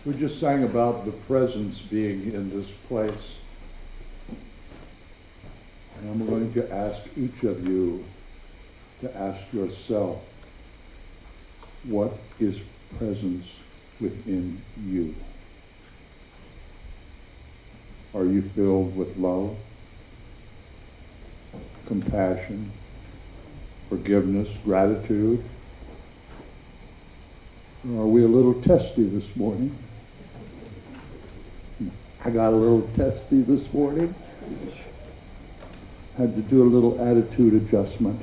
We just sang about the presence being in this place. And I'm going to ask each of you to ask yourself, what is presence within you? Are you filled with love, compassion, forgiveness, gratitude? Or are we a little testy this morning? I got a little testy this morning. Had to do a little attitude adjustment.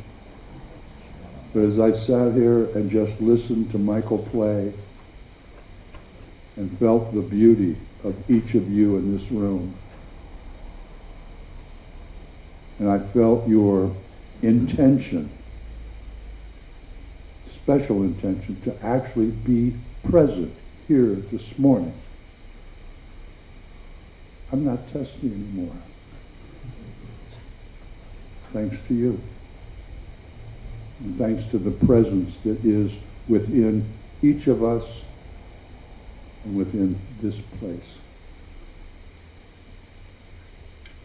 But as I sat here and just listened to Michael play and felt the beauty of each of you in this room, and I felt your intention, special intention, to actually be present here this morning, I'm not testy anymore. Thanks to you. And thanks to the presence that is within each of us and within this place.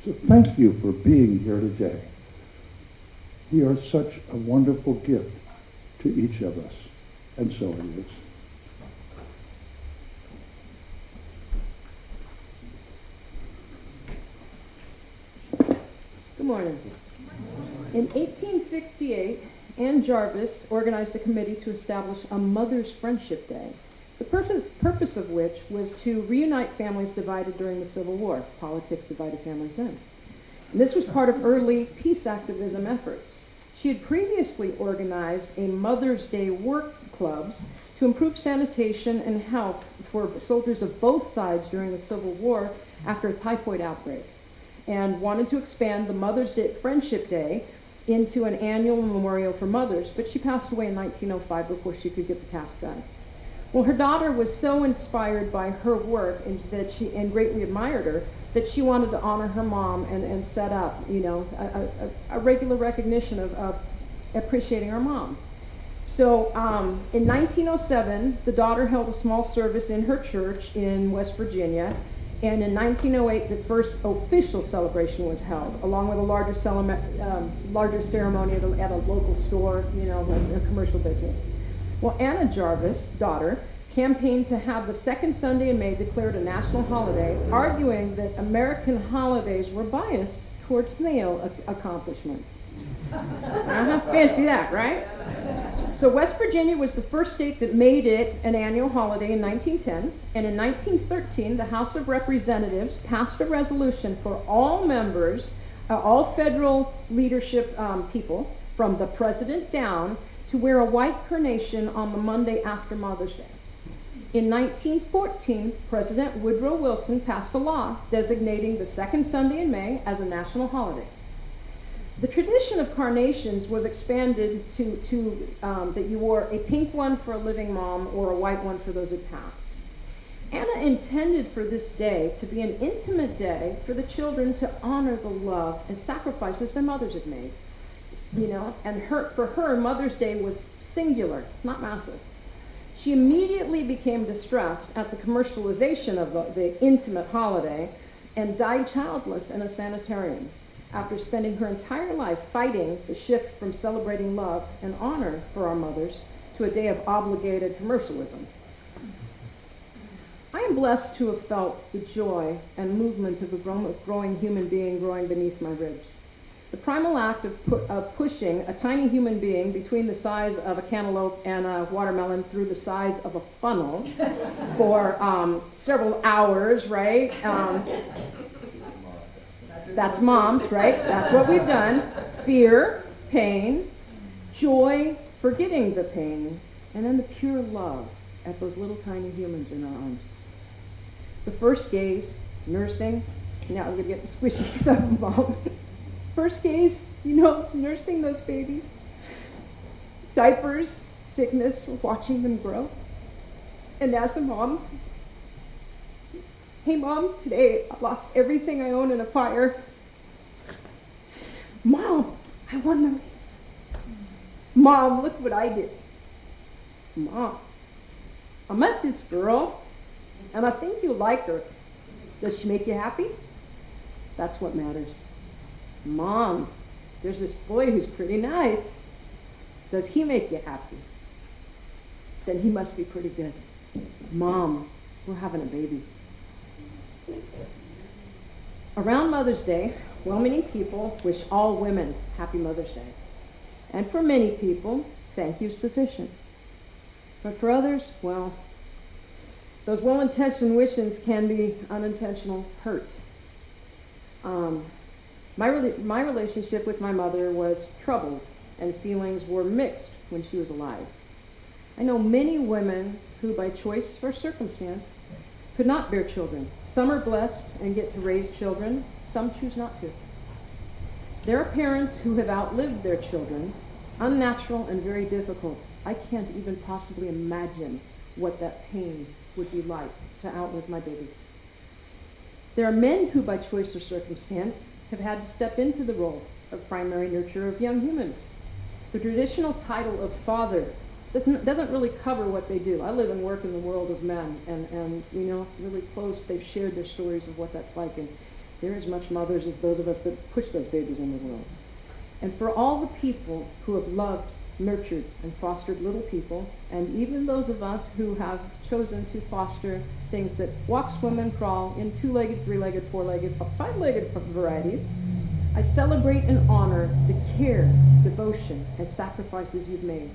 So thank you for being here today. You are such a wonderful gift to each of us, and so it is. Good morning. In 1868, Ann Jarvis organized a committee to establish a Mother's Friendship Day, the purpose of which was to reunite families divided during the Civil War. Politics divided families then. And this was part of early peace activism efforts. She had previously organized a Mother's Day work clubs to improve sanitation and health for soldiers of both sides during the Civil War after a typhoid outbreak, and wanted to expand the Mother's Day Friendship Day into an annual memorial for mothers, but she passed away in 1905 before she could get the task done. Well, her daughter was so inspired by her work and greatly admired her that she wanted to honor her mom and set up, a regular recognition of appreciating our moms. So in 1907, the daughter held a small service in her church in West Virginia. And in 1908, the first official celebration was held, along with a larger ceremony at a local store, a commercial business. Well, Anna Jarvis, daughter, campaigned to have the second Sunday in May declared a national holiday, arguing that American holidays were biased towards male accomplishments. Fancy that, right? So West Virginia was the first state that made it an annual holiday in 1910, and in 1913, the House of Representatives passed a resolution for all members, all federal leadership people, from the president down, to wear a white carnation on the Monday after Mother's Day. In 1914, President Woodrow Wilson passed a law designating the second Sunday in May as a national holiday. The tradition of carnations was expanded to that you wore a pink one for a living mom or a white one for those who passed. Anna intended for this day to be an intimate day for the children to honor the love and sacrifices their mothers had made. And for her, Mother's Day was singular, not massive. She immediately became distressed at the commercialization of the intimate holiday and died childless in a sanitarium after spending her entire life fighting the shift from celebrating love and honor for our mothers to a day of obligated commercialism. I am blessed to have felt the joy and movement of a growing human being growing beneath my ribs. The primal act of pushing a tiny human being between the size of a cantaloupe and a watermelon through the size of a funnel for several hours, right? That's moms, right? That's what we've done. Fear, pain, joy, forgetting the pain, and then the pure love at those little tiny humans in our arms. The first gaze, nursing. Now I'm going to get squishy because I'm a mom. First gaze, nursing those babies. Diapers, sickness, watching them grow. And as a mom, hey mom, today I lost everything I own in a fire. Mom, I won the race. Mom, look what I did. Mom, I met this girl and I think you like her. Does she make you happy? That's what matters. Mom, there's this boy who's pretty nice. Does he make you happy? Then he must be pretty good. Mom, we're having a baby. Around Mother's Day, well-meaning people wish all women happy Mother's Day. And for many people, thank you's sufficient. But for others, well, those well-intentioned wishes can be unintentional hurt. My relationship with my mother was troubled, and feelings were mixed when she was alive. I know many women who, by choice or circumstance, could not bear children. Some are blessed and get to raise children. Some choose not to. There are parents who have outlived their children, unnatural and very difficult. I can't even possibly imagine what that pain would be like to outlive my babies. There are men who, by choice or circumstance, have had to step into the role of primary nurturer of young humans. The traditional title of father doesn't really cover what they do. I live and work in the world of men, and really close, they've shared their stories of what that's like, and they're as much mothers as those of us that push those babies in the world. And for all the people who have loved, nurtured, and fostered little people, and even those of us who have chosen to foster things that walk, swim, and crawl in two-legged, three-legged, four-legged, five-legged varieties, I celebrate and honor the care, devotion, and sacrifices you've made.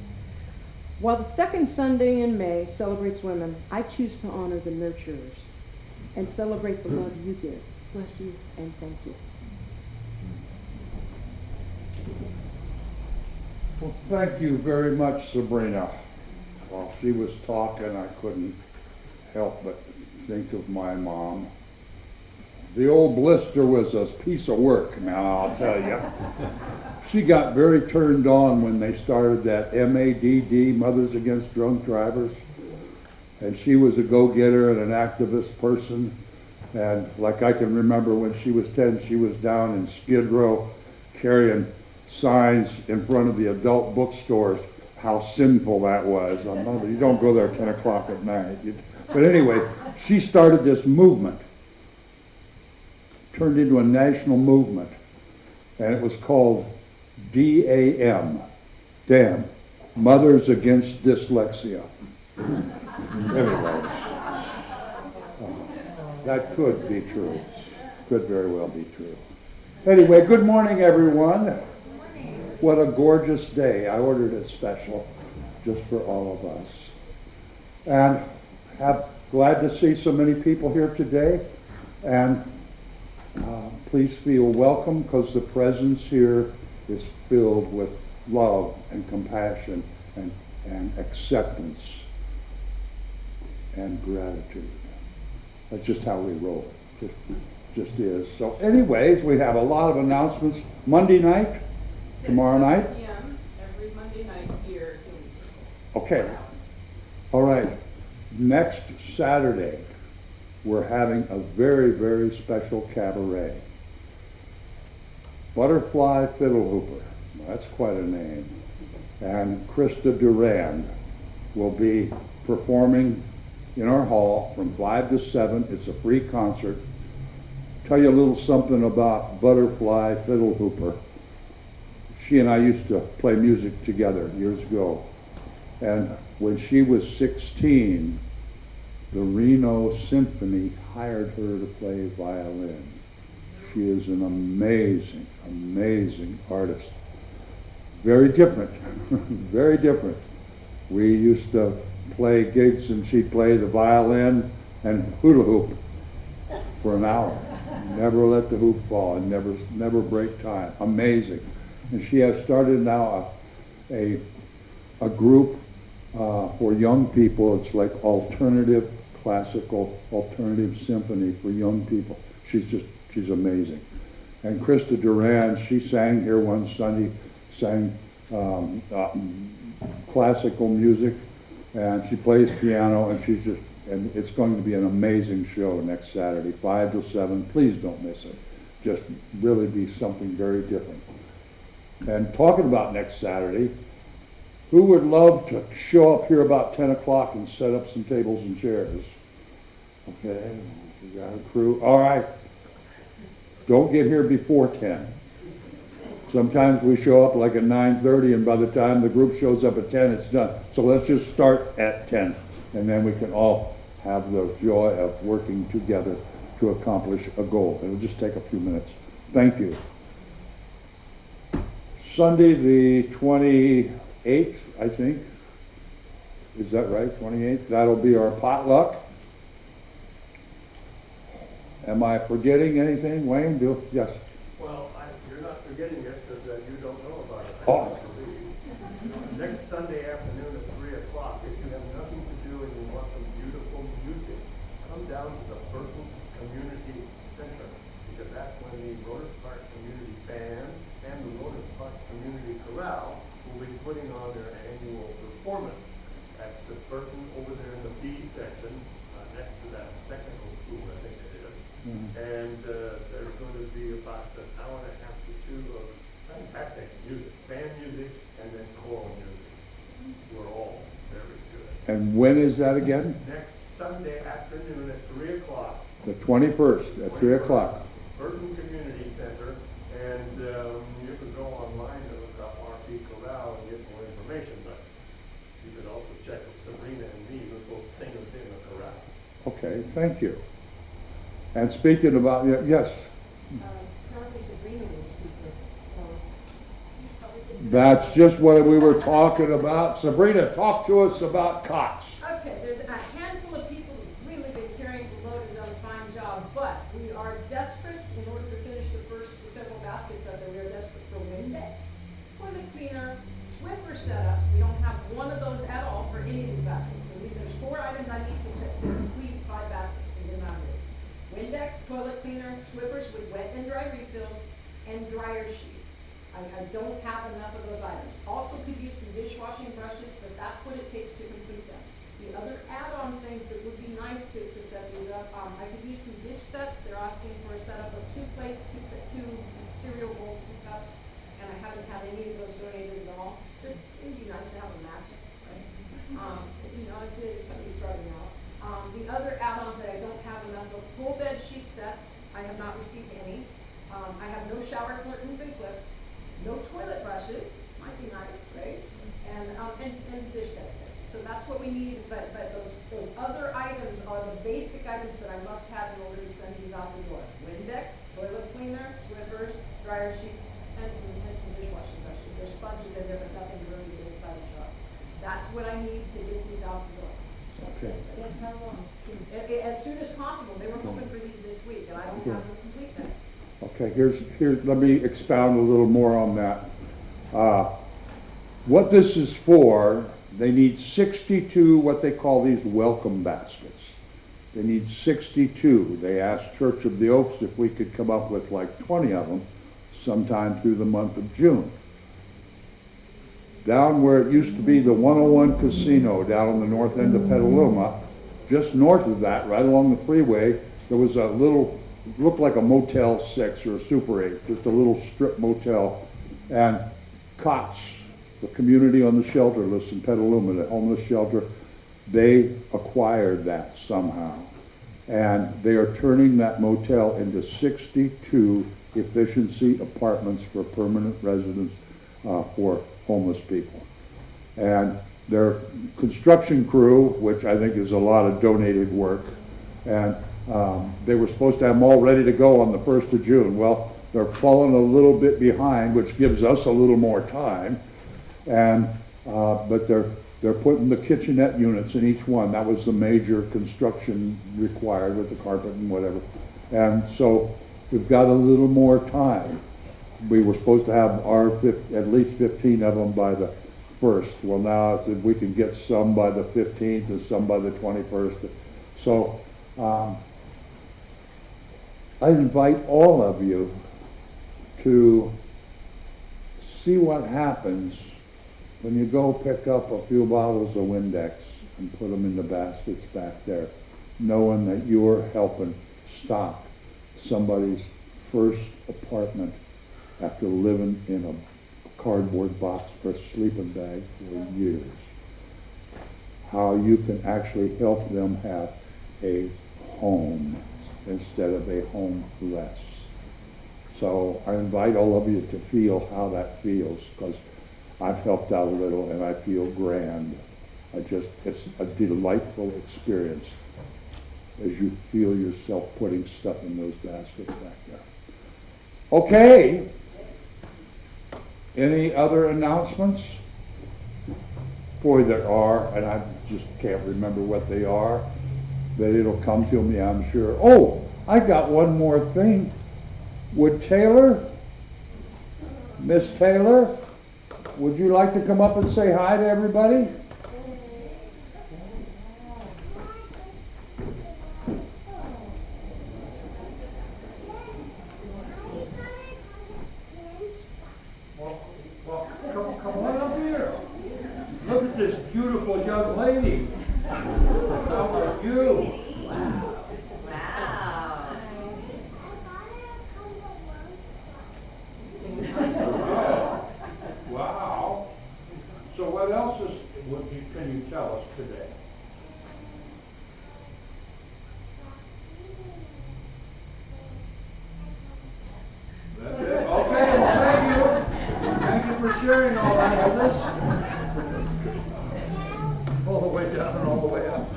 While the second Sunday in May celebrates women, I choose to honor the nurturers and celebrate the love you give. Bless you and thank you. Well, thank you very much, Sabrina. While she was talking, I couldn't help but think of my mom. The old blister was a piece of work, now I'll tell you. She got very turned on when they started that MADD, Mothers Against Drunk Drivers. And she was a go-getter and an activist person. And like I can remember when she was 10, she was down in Skid Row carrying signs in front of the adult bookstores, how sinful that was. You don't go there at 10 o'clock at night. But anyway, she started this movement, turned into a national movement, and it was called DAM, DAM, Mothers Against Dyslexia. Anyway, that could be true, could very well be true. Anyway, good morning, everyone. What a gorgeous day. I ordered it special. just for all of us. And glad to see so many people here today. And please feel welcome, because the presence here is filled with love and compassion and acceptance and gratitude. That's just how we roll. Just is. So anyways, we have a lot of announcements. Monday night, tomorrow night. 7 p.m. every Monday night here at Healing Circle. Okay. All right. Next Saturday, we're having a very, very special cabaret. Butterfly Fiddle Hooper. That's quite a name. And Krista Durand will be performing in our hall from 5 to 7. It's a free concert. Tell you a little something about Butterfly Fiddle Hooper. She and I used to play music together years ago. And when she was 16, the Reno Symphony hired her to play violin. She is an amazing, amazing artist. Very different, very different. We used to play gigs and she'd play the violin and hula hoop for an hour. Never let the hoop fall and never break time. Amazing. And she has started now a group for young people. It's like alternative classical, alternative symphony for young people. She's amazing. And Krista Durand, she sang here one Sunday, sang classical music, and she plays piano, and it's going to be an amazing show next Saturday, 5 to 7. Please don't miss it. Just really be something very different. And talking about next Saturday, who would love to show up here about 10 o'clock and set up some tables and chairs? Okay, we got a crew. All right. Don't get here before 10. Sometimes we show up like at 9:30, and by the time the group shows up at 10, it's done. So let's just start at 10, and then we can all have the joy of working together to accomplish a goal. It'll just take a few minutes. Thank you. Sunday the 28th, I think. Is that right? 28th? That'll be our potluck. Am I forgetting anything, Wayne? Yes. Well, you're not forgetting this because you don't know about it. Oh. Next Sunday afternoon at 3 o'clock, if you have nothing to do and you want some beautiful music, come down to the Burton Community Center, because that's when the Rotor Park Community Band and the Rotor Park Community Chorale will be putting on their annual performance at the Burton over there in the B section, next to that technical school, I think it is. And there's going to be about an hour and a half to 2 of fantastic music, band music, and then choral music. We're all very good. And when is that again? Next Sunday afternoon at 3 o'clock. The 21st at 3 o'clock. Burton Community Center, and you can go online and look up RP Chorale and get more information, but you could also check with Sabrina and me, we're both singers in the chorale. Okay, thank you. And speaking about, yes, Probably Sabrina will speak with. that's just what we were talking about. Sabrina, talk to us about COTS. Okay, there's a handful of people who've really been carrying the load and done a fine job, but we are desperate in order to finish the first several baskets of them. We are desperate for Windex, toilet cleaner, Swiffer setups. We don't have one of those at all for any of these baskets. So there's 4 items I need to complete 5 baskets and get them out of here. Windex, toilet cleaner, Swiffers with wet and dry refills, and dryer sheets. I don't have enough of those items. Also could use some dishwashing brushes, but that's what it takes to complete them. The other add-on things that would be nice to set these up, I could use some dish sets. They're asking for a setup of 2 plates, 2 cereal bowls, 2 cups, and I haven't had any of those donated at all. Just, it'd be nice to have a match, right? It's somebody starting out. The other add-ons that I don't have enough of, full bed sheet sets. I have not received any. I have no shower curtains and clips, no toilet brushes, might be nice, right? And dish sets there. So that's what we need, but those other items are the basic items that I must have in order to send these out the door. Windex, toilet cleaner, Swiffers, dryer sheets, and some dishwashing brushes. There's sponges in there, but nothing really get inside the jar. That's what I need to get these out the door. That's Okay. it. As soon as possible. They were hoping for these this week, and I don't have them complete then. Okay, here's, let me expound a little more on that. What this is for, they need 62, what they call these welcome baskets. They need 62. They asked Church of the Oaks if we could come up with like 20 of them sometime through the month of June. Down where it used to be the 101 Casino down on the north end of Petaluma, just north of that, right along the freeway, there was a little, looked like a Motel 6 or a Super 8, just a little strip motel. And COTS, the community on the shelter list in Petaluma, the homeless shelter, they acquired that somehow. And they are turning that motel into 62 efficiency apartments for permanent residents for homeless people. And their construction crew, which I think is a lot of donated work, and they were supposed to have them all ready to go on the 1st of June. Well, they're falling a little bit behind, which gives us a little more time. And but they're putting the kitchenette units in each one. That was the major construction required with the carpet and whatever. And so we've got a little more time. We were supposed to have at least 15 of them by the 1st. Well, now if we can get some by the 15th and some by the 21st. So I invite all of you to see what happens when you go pick up a few bottles of Windex and put them in the baskets back there, knowing that you're helping stock somebody's first apartment after living in a cardboard box or a sleeping bag for years. How you can actually help them have a home instead of a homeless. So I invite all of you to feel how that feels, because I've helped out a little and I feel grand. It's a delightful experience as you feel yourself putting stuff in those baskets back there. Okay. Any other announcements? Boy, there are, and I just can't remember what they are, but it'll come to me, I'm sure. Oh, I got one more thing. Would Miss Taylor, would you like to come up and say hi to everybody? Well, come on up here. Look at this beautiful young lady. How are you? Wow. So what else can you tell us today? That's it? Okay, well, thank you. Thank you for sharing all that with us. All the way down and all the way up.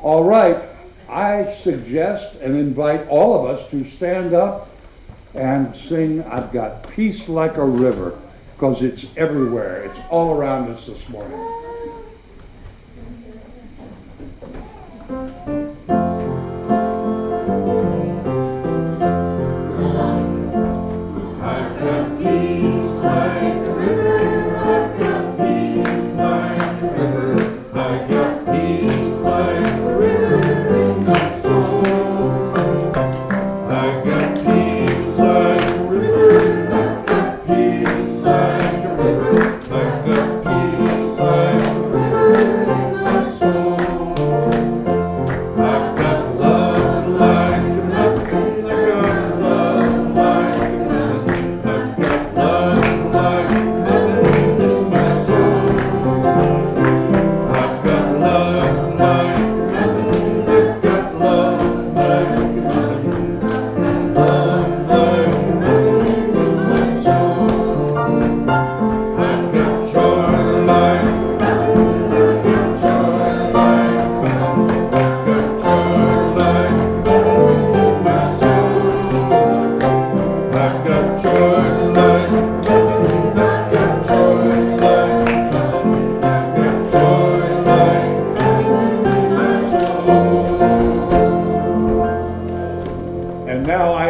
All right, I suggest and invite all of us to stand up and sing "I've Got Peace Like a River," because it's everywhere. It's all around us this morning. Like a peace like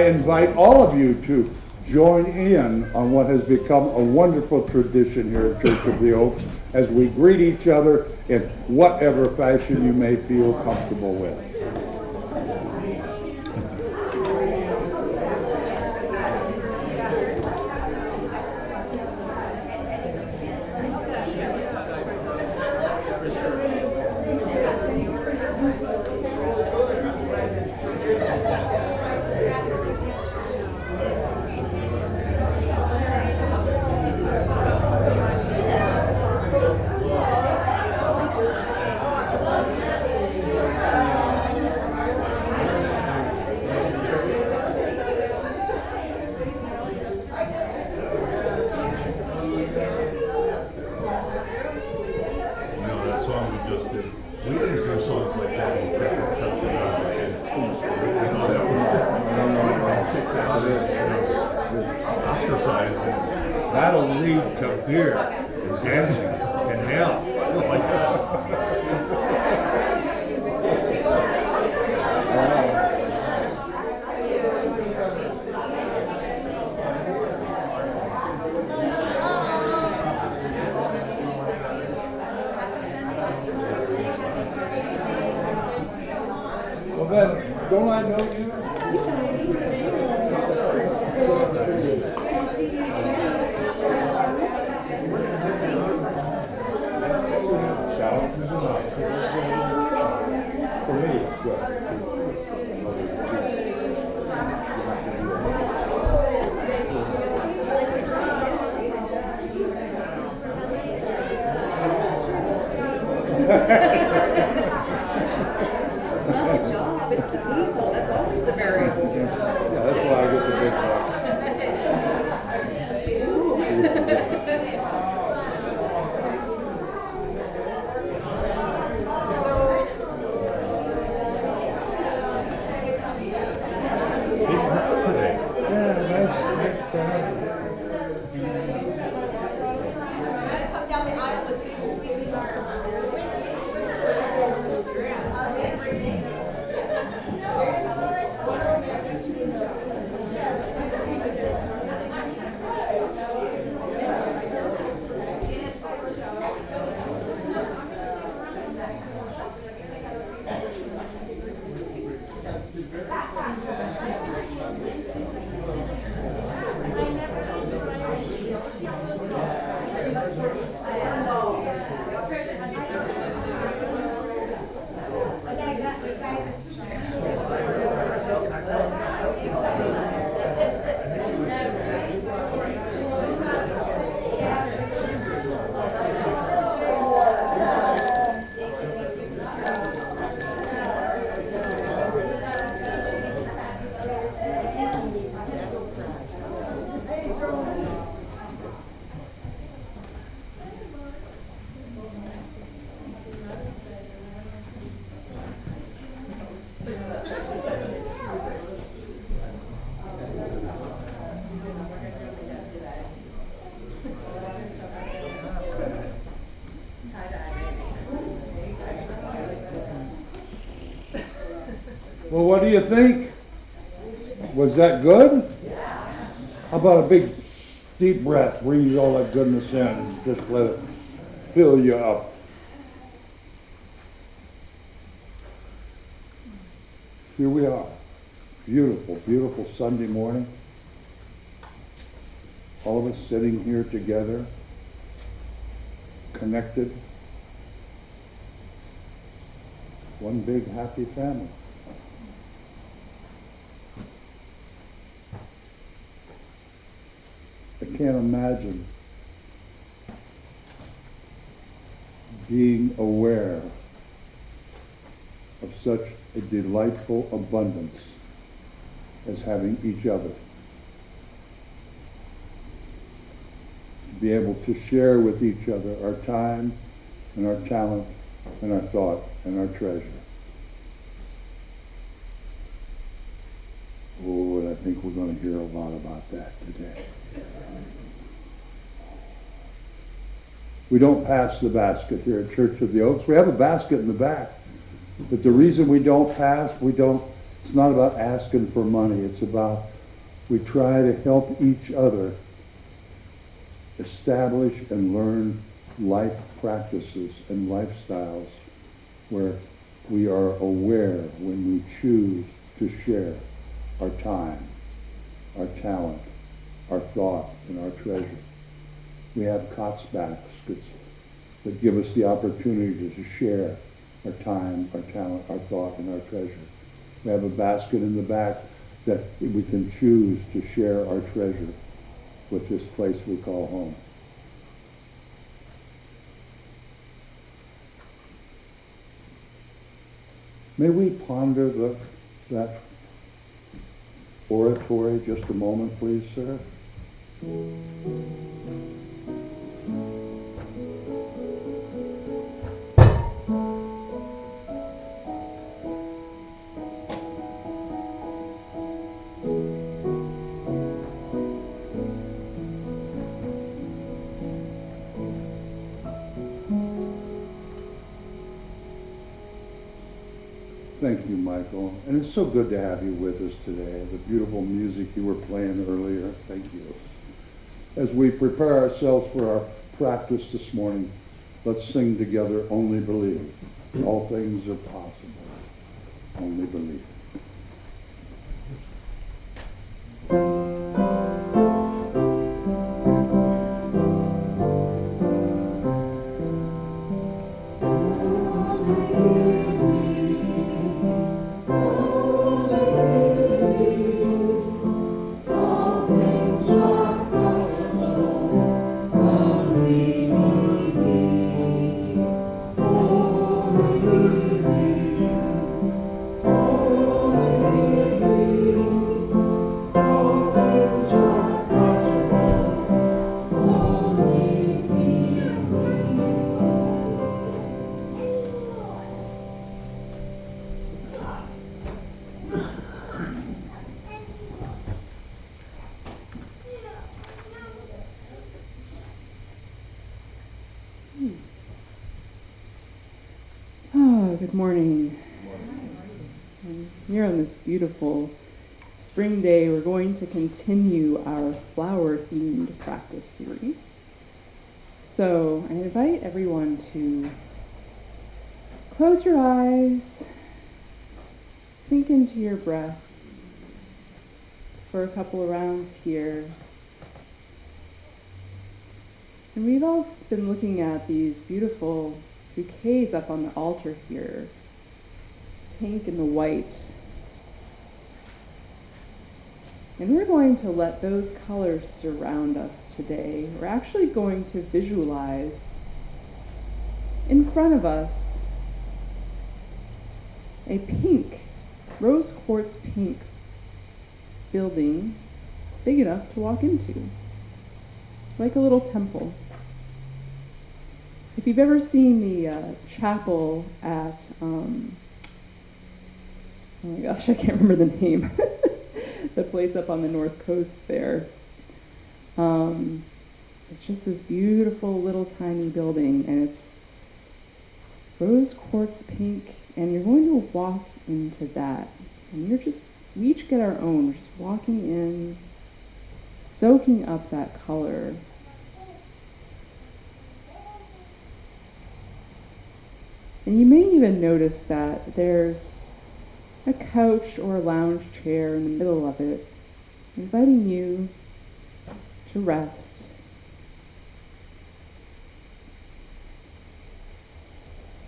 invite all of you to join in on what has become a wonderful tradition here at Church of the Oaks as we greet each other in whatever fashion you may feel comfortable with. That'll lead to beer and dancing and hell. Well, then, don't I know you? For me, it's good. It's not the job, it's the people. That's always the variable. Yeah, that's why I get the big bucks. Come down the aisle with big sweeping Well, what do you think? Was that good? How about a big deep breath, breathe all that goodness in, and just let it fill you up. Here we are. Beautiful, beautiful Sunday morning. All of us sitting here together, connected. One big happy family. I can't imagine being aware of such a delightful abundance as having each other. To be able to share with each other our time and our talent and our thought and our treasure. Oh, and I think we're going to hear a lot about that today. We don't pass the basket here at Church of the Oaks. We have a basket in the back. But the reason we don't pass, it's not about asking for money. It's about We try to help each other establish and learn life practices and lifestyles where we are aware when we choose to share our time, our talent, our thought, and our treasure. We have COTS baskets that give us the opportunity to share our time, our talent, our thought, and our treasure. We have a basket in the back that we can choose to share our treasure with this place we call home. May we ponder that oratory just a moment, please, sir? Thank you, Michael. And it's so good to have you with us today. The beautiful music you were playing earlier. Thank you. As we prepare ourselves for our practice this morning, let's sing together, Only Believe. All things are possible. Only believe. Good morning. And here on this beautiful spring day, we're going to continue our flower-themed practice series. So I invite everyone to close your eyes, sink into your breath for a couple of rounds here. And we've all been looking at these beautiful bouquets up on the altar here, pink and the white. And we're going to let those colors surround us today. We're actually going to visualize in front of us a pink, rose quartz pink building big enough to walk into, like a little temple. If you've ever seen the chapel at, oh my gosh, I can't remember the name, the place up on the north coast there. It's just this beautiful little tiny building, and it's rose quartz pink, and you're going to walk into that. And we each get our own. We're just walking in, soaking up that color. And you may even notice that there's a couch or a lounge chair in the middle of it, inviting you to rest.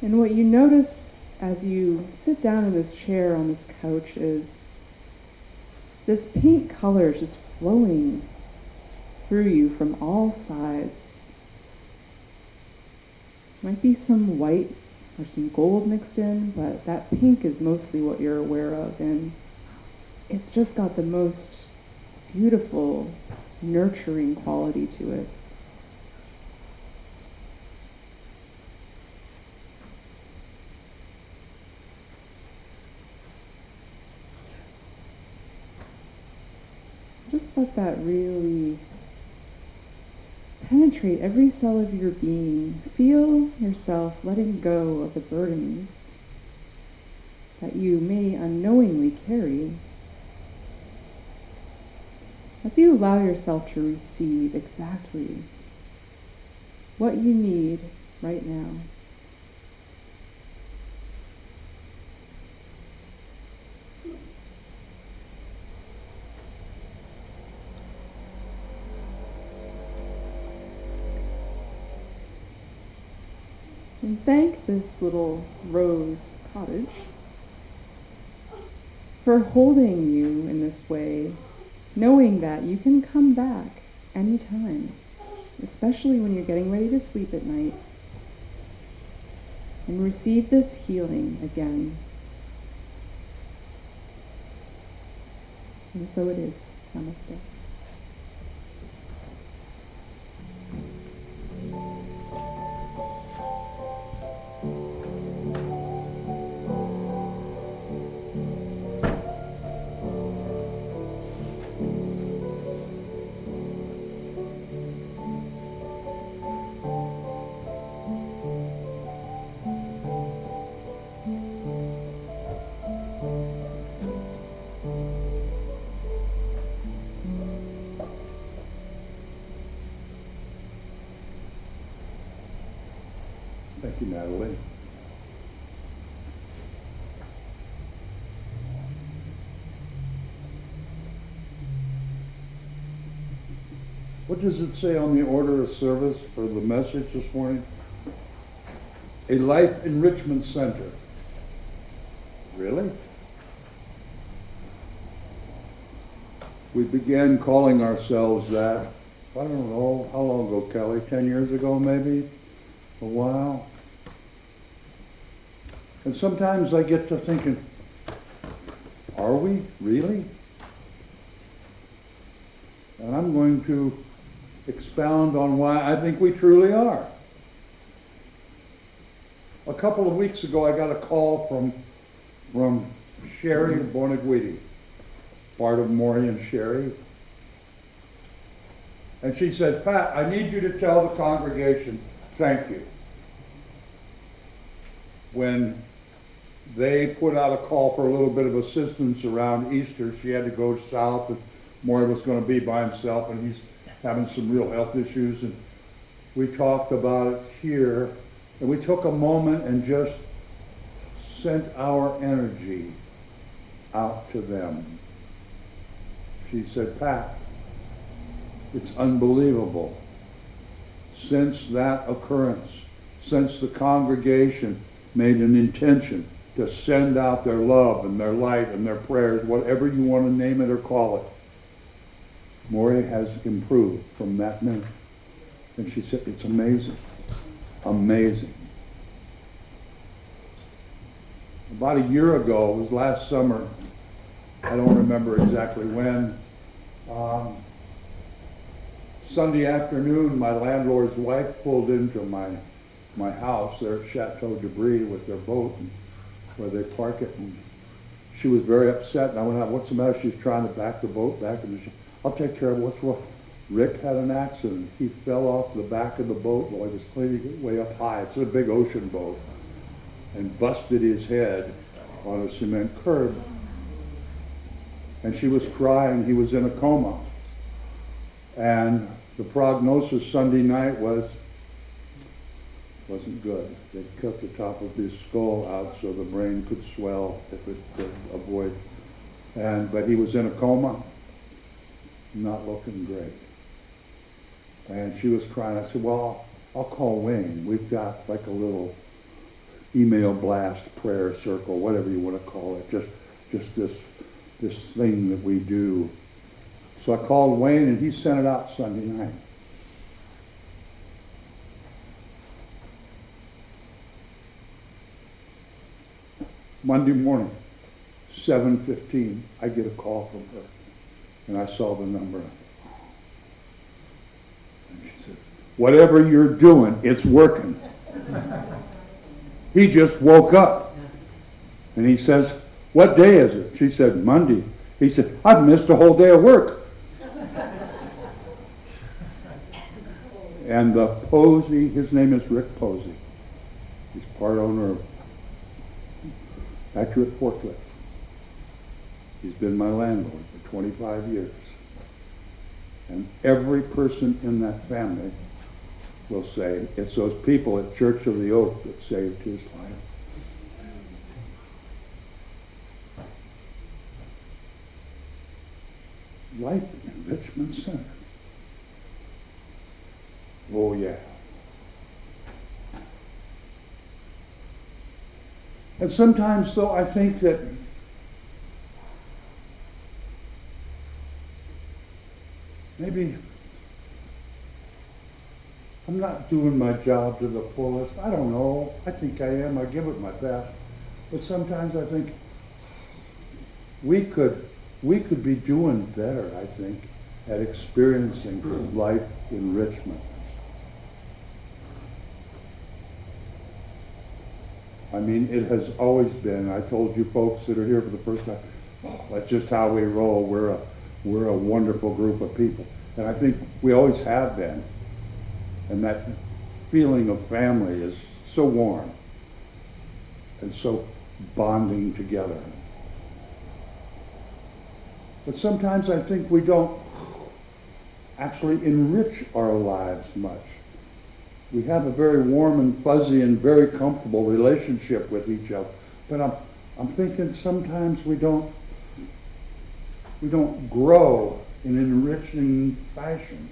And what you notice as you sit down in this chair on this couch is this pink color is just flowing through you from all sides. Might be some white or some gold mixed in, but that pink is mostly what you're aware of, and it's just got the most beautiful, nurturing quality to it. Just let that really penetrate every cell of your being. Feel yourself letting go of the burdens that you may unknowingly carry. as you allow yourself to receive exactly what you need right now. And thank this little rose cottage for holding you in this way, knowing that you can come back anytime, especially when you're getting ready to sleep at night, and receive this healing again. And so it is. Namaste. Thank you, Natalie. What does it say on the order of service for the message this morning? A life enrichment center. Really? We began calling ourselves that, I don't know, how long ago, Kelly? 10 years ago, maybe? A while. And sometimes I get to thinking, are we really? And I'm going to expound on why I think we truly are. A couple of weeks ago, I got a call from Sherry Boniguidi, part of Maury and Sherry. And she said, Pat, I need you to tell the congregation thank you. When they put out a call for a little bit of assistance around Easter, she had to go south, and Maury was going to be by himself, and he's having some real health issues. And we talked about it here, and we took a moment and just sent our energy out to them. She said, Pat, it's unbelievable. Since that occurrence, since the congregation made an intention to send out their love and their light and their prayers, whatever you want to name it or call it, Maury has improved from that minute. And she said, it's amazing. Amazing. About a year ago, it was last summer, I don't remember exactly when, Sunday afternoon, my landlord's wife pulled into my house there at Chateau Debris with their boat, and where they park it, and she was very upset, and I went out, what's the matter? She's trying to back the boat back, and she said, I'll take care of it, what's wrong? Rick had an accident. He fell off the back of the boat while he was cleaning it way up high. It's a big ocean boat, and busted his head on a cement curb. And she was crying. He was in a coma. And the prognosis Sunday night wasn't good. They cut the top of his skull out so the brain could swell if it could avoid. But he was in a coma, not looking great. And she was crying. I said, well, I'll call Wayne. We've got like a little email blast prayer circle, whatever you want to call it, just this thing that we do. So I called Wayne, and he sent it out Sunday night. Monday morning, 7:15, I get a call from her, and I saw the number. And she said, whatever you're doing, it's working. He just woke up, and he says, what day is it? She said, Monday. He said, I've missed a whole day of work. And Posey, his name is Rick Posey. He's part owner of Accurate Forklift. He's been my landlord for 25 years. And every person in that family will say, it's those people at Church of the Oak that saved his life. Life Enrichment Center. Oh yeah. And sometimes though I think that maybe I'm not doing my job to the fullest. I don't know. I think I am. I give it my best. But sometimes I think we could be doing better, I think, at experiencing life enrichment. I mean, it has always been. I told you folks that are here for the first time, that's just how we roll. We're a wonderful group of people. And I think we always have been. And that feeling of family is so warm and so bonding together. But sometimes I think we don't actually enrich our lives much. We have a very warm and fuzzy and very comfortable relationship with each other. But I'm thinking sometimes we don't grow in an enriching fashion.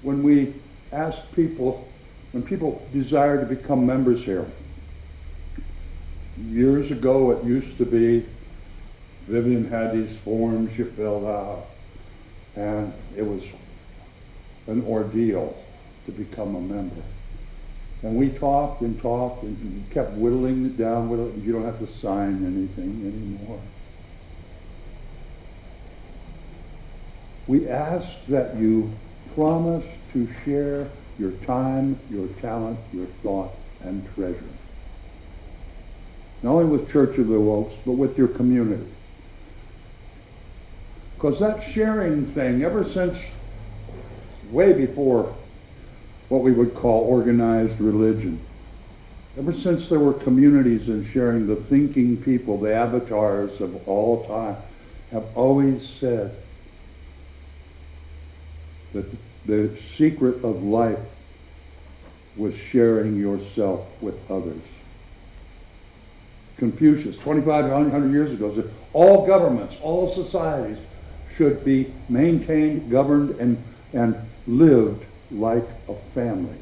When we ask people, when people desire to become members here, years ago it used to be Vivian had these forms you filled out, and it was an ordeal to become a member. And we talked and talked and kept whittling it down. You don't have to sign anything anymore. We ask that you promise to share your time, your talent, your thought, and treasure. Not only with Church of the Oaks, but with your community. Because that sharing thing, ever since way before what we would call organized religion, ever since there were communities in sharing, the thinking people, the avatars of all time, have always said that the secret of life was sharing yourself with others. Confucius, 2,500 years ago, said all governments, all societies should be maintained, governed, and lived like a family.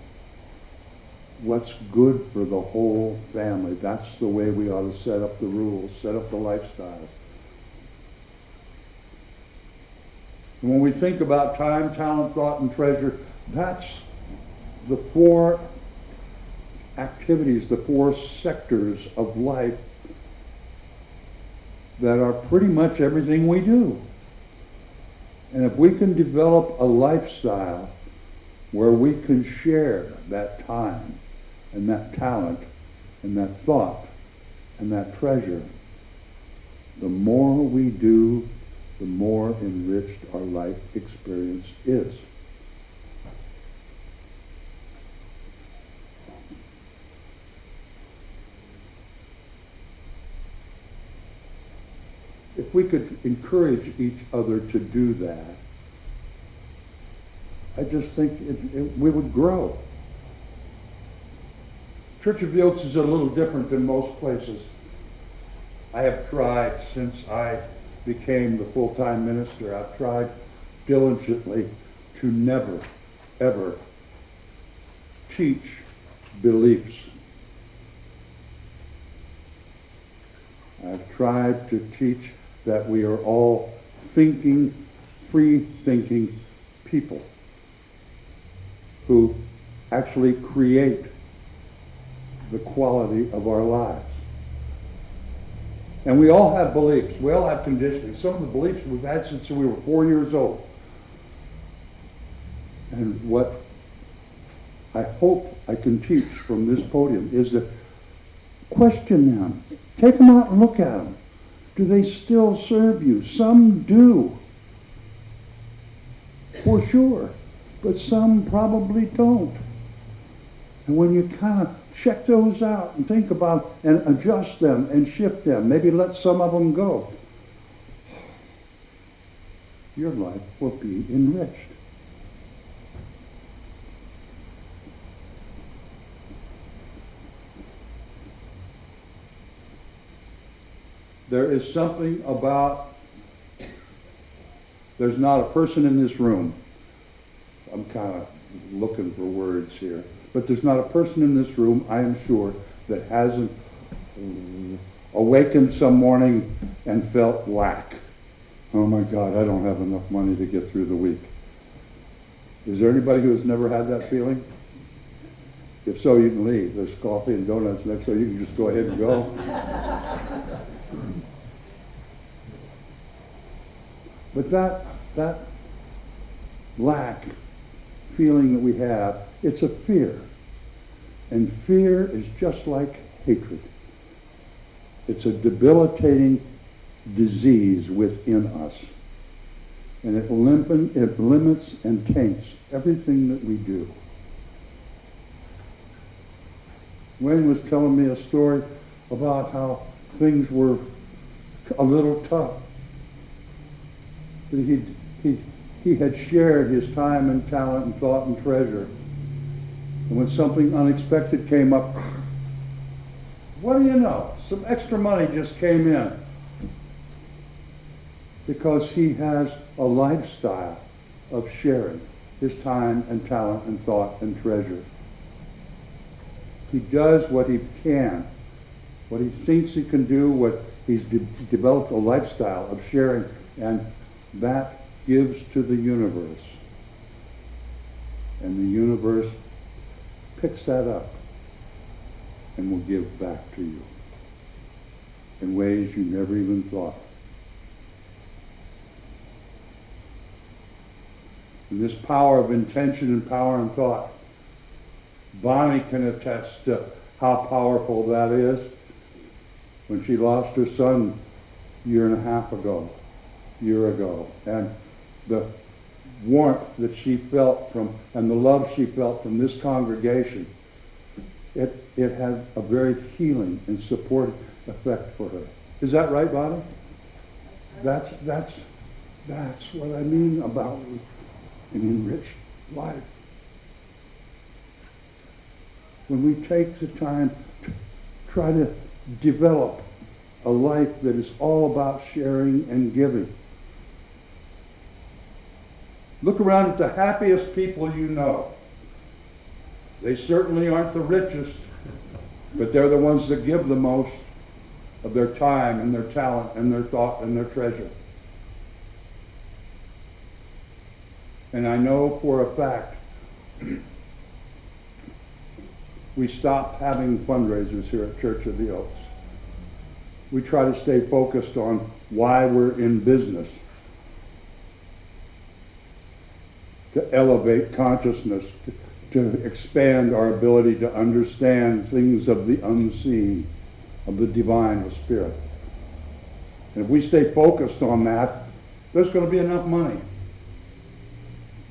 What's good for the whole family? That's the way we ought to set up the rules, set up the lifestyles. And when we think about time, talent, thought, and treasure, that's the four activities, the four sectors of life that are pretty much everything we do. And if we can develop a lifestyle where we can share that time and that talent and that thought and that treasure, the more we do, the more enriched our life experience is. If we could encourage each other to do that, I just think we would grow. Church of the Oaks is a little different than most places. I have tried since I became the full-time minister, I've tried diligently to never, ever teach beliefs. I've tried to teach that we are all thinking, free-thinking people who actually create the quality of our lives. And we all have beliefs. We all have conditioning. Some of the beliefs we've had since we were 4 years old. And what I hope I can teach from this podium is that question them. Take them out and look at them. Do they still serve you? Some do, for sure, but some probably don't. And when you kind of check those out and think about and adjust them and shift them, maybe let some of them go, your life will be enriched. There is something about, there's not a person in this room, I'm kind of looking for words here, but there's not a person in this room, I am sure, that hasn't awakened some morning and felt lack. Oh my God, I don't have enough money to get through the week. Is there anybody who has never had that feeling? If so, you can leave. There's coffee and donuts next door. You can just go ahead and go. But that lack feeling that we have, it's a fear. And fear is just like hatred. It's a debilitating disease within us. And it limits and taints everything that we do. Wayne was telling me a story about how things were a little tough. He had shared his time and talent and thought and treasure. And when something unexpected came up, what do you know? Some extra money just came in. Because he has a lifestyle of sharing his time and talent and thought and treasure. He does what he can, what he thinks he can do, what he's developed a lifestyle of sharing, and that gives to the universe. And the universe picks that up and will give back to you in ways you never even thought. And this power of intention and power and thought, Bonnie can attest to how powerful that is. When she lost her son a year and a half ago, and the warmth that she felt from, and the love she felt from this congregation, it had a very healing and supportive effect for her. Is that right, Bonnie? That's what I mean about an enriched life. When we take the time to try to develop a life that is all about sharing and giving. Look around at the happiest people you know. They certainly aren't the richest, but they're the ones that give the most of their time and their talent and their thought and their treasure. And I know for a fact we stopped having fundraisers here at Church of the Oaks. We try to stay focused on why we're in business. To elevate consciousness, to expand our ability to understand things of the unseen, of the divine, of spirit. And if we stay focused on that, there's going to be enough money.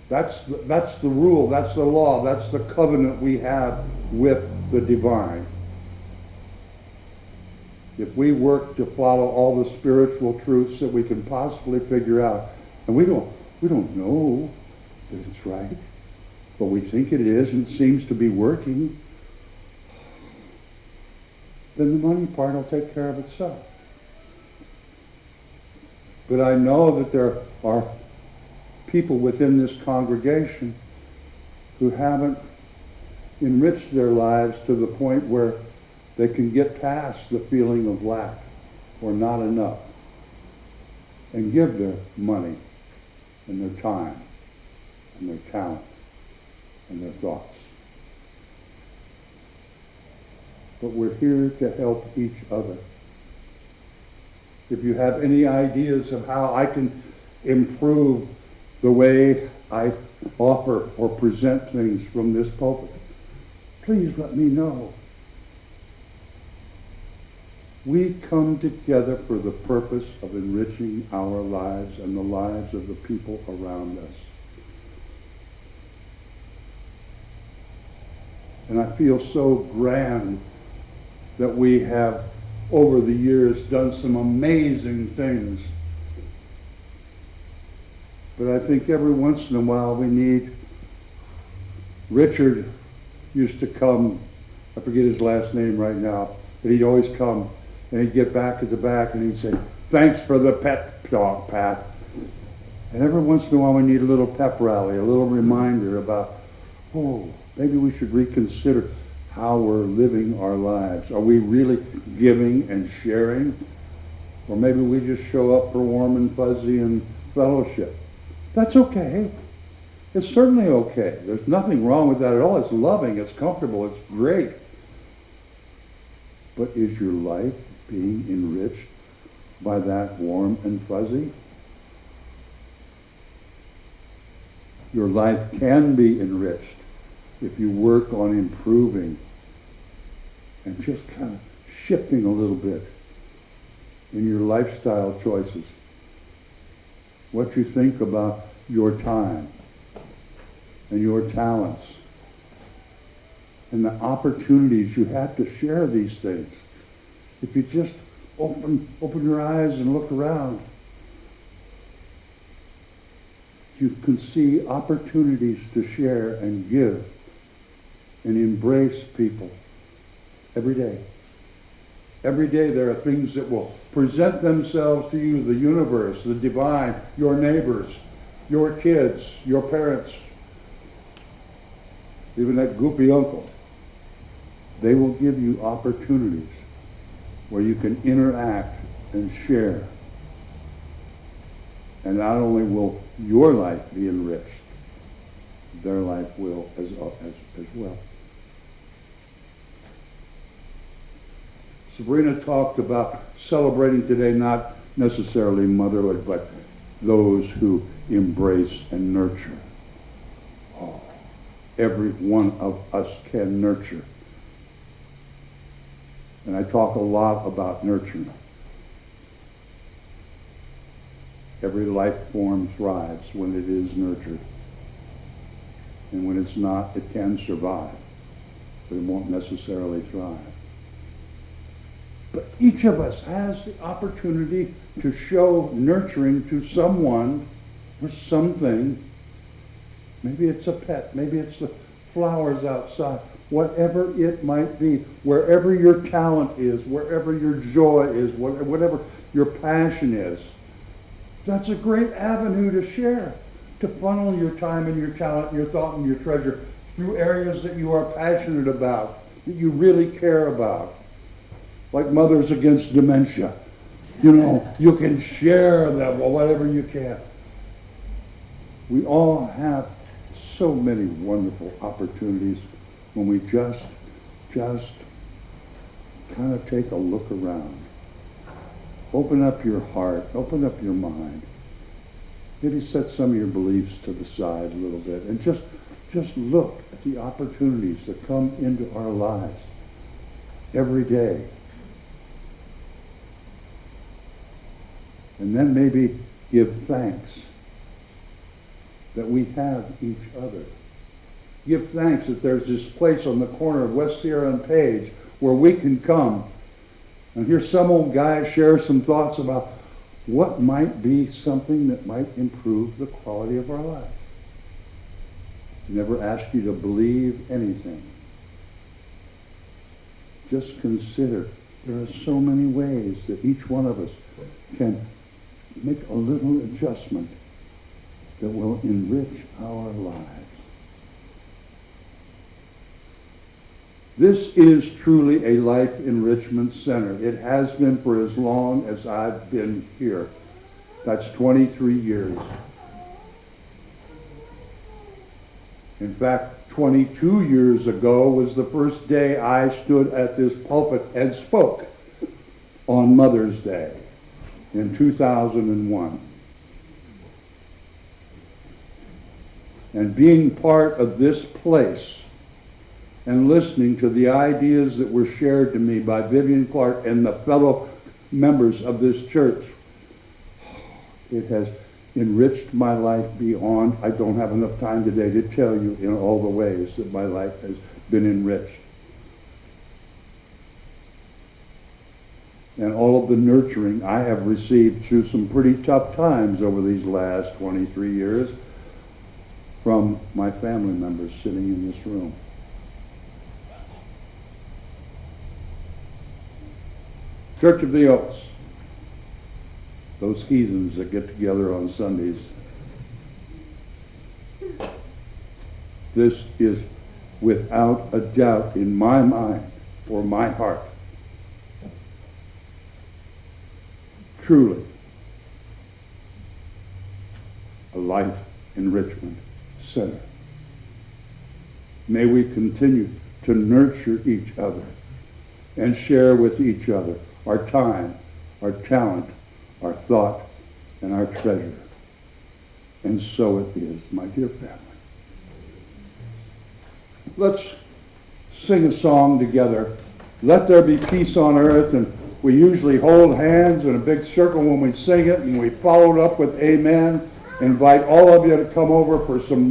That's the rule, that's the law, that's the covenant we have with the divine. If we work to follow all the spiritual truths that we can possibly figure out, and we don't know that it's right, but we think it is and it seems to be working, then the money part will take care of itself. But I know that there are people within this congregation who haven't enriched their lives to the point where they can get past the feeling of lack or not enough and give their money and their time and their talent and their thoughts. But we're here to help each other. If you have any ideas of how I can improve the way I offer or present things from this pulpit, please let me know. We come together for the purpose of enriching our lives and the lives of the people around us. And I feel so grand that we have, over the years, done some amazing things. But I think every once in a while we need, Richard used to come, I forget his last name right now, but he'd always come and he'd get back at the back and he'd say, thanks for the pep talk, Pat. And every once in a while we need a little pep rally, a little reminder about, oh, maybe we should reconsider how we're living our lives. Are we really giving and sharing? Or maybe we just show up for warm and fuzzy and fellowship. That's okay. It's certainly okay. There's nothing wrong with that at all. It's loving, it's comfortable, it's great. But is your life being enriched by that warm and fuzzy? Your life can be enriched if you work on improving and just kind of shifting a little bit in your lifestyle choices. What you think about your time and your talents and the opportunities you have to share these things. If you just open your eyes and look around, you can see opportunities to share and give and embrace people every day. Every day there are things that will present themselves to you, the universe, the divine, your neighbors, your kids, your parents, even that goopy uncle. They will give you opportunities where you can interact and share. And not only will your life be enriched, their life will as well. Sabrina talked about celebrating today, not necessarily motherhood, but those who embrace and nurture. Oh, every one of us can nurture. And I talk a lot about nurturing. Every life form thrives when it is nurtured. And when it's not, it can survive, but it won't necessarily thrive. But each of us has the opportunity to show nurturing to someone or something. Maybe it's a pet, maybe it's the flowers outside, whatever it might be, wherever your talent is, wherever your joy is, whatever your passion is. That's a great avenue to share, to funnel your time and your talent, your thought and your treasure through areas that you are passionate about, that you really care about. Like Mothers Against Dementia. You know, you can share them or whatever you can. We all have so many wonderful opportunities when we just kind of take a look around. Open up your heart, open up your mind. Maybe set some of your beliefs to the side a little bit and just look at the opportunities that come into our lives every day. And then maybe give thanks that we have each other. Give thanks that there's this place on the corner of West Sierra and Page where we can come and hear some old guy share some thoughts about what might be something that might improve the quality of our lives. Never ask you to believe anything. Just consider there are so many ways that each one of us can make a little adjustment that will enrich our lives. This is truly a life enrichment center. It has been for as long as I've been here. That's 23 years. In fact, 22 years ago was the first day I stood at this pulpit and spoke on Mother's Day in 2001. And being part of this place and listening to the ideas that were shared to me by Vivian Clark and the fellow members of this church, it has enriched my life beyond. I don't have enough time today to tell you in all the ways that my life has been enriched. and all of the nurturing I have received through some pretty tough times over these last 23 years from my family members sitting in this room. Church of the Oaks, those heathens that get together on Sundays. This is without a doubt in my mind or my heart truly a life enrichment center. May we continue to nurture each other and share with each other our time, our talent, our thought, and our treasure. And so it is, my dear family. Let's sing a song together. Let there be peace on earth, and we usually hold hands in a big circle when we sing it, and we follow it up with amen. Invite all of you to come over for some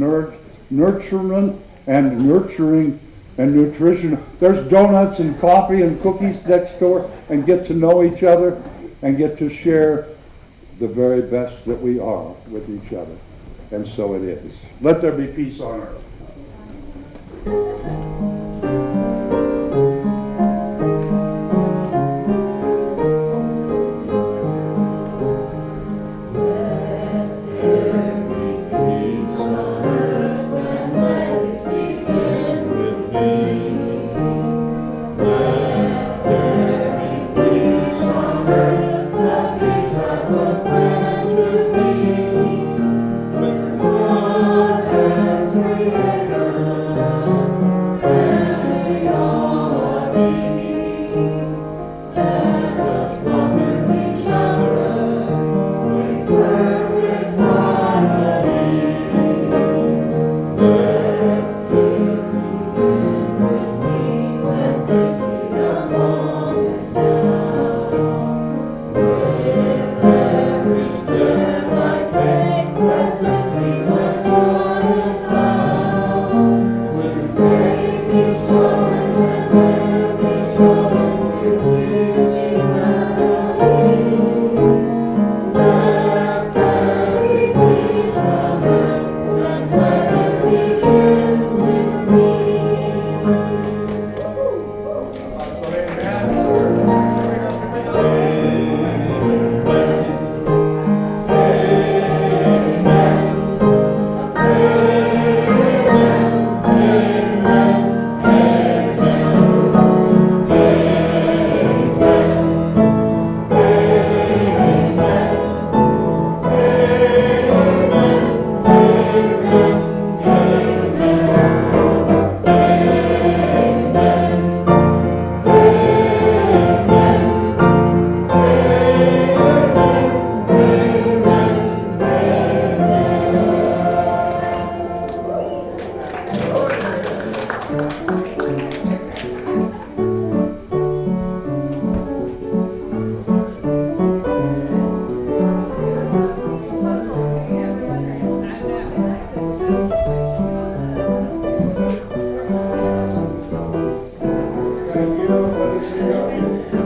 nurturing and nutrition. There's donuts and coffee and cookies next door, and get to know each other and get to share the very best that we are with each other. And so it is. Let there be peace on earth. Thank you.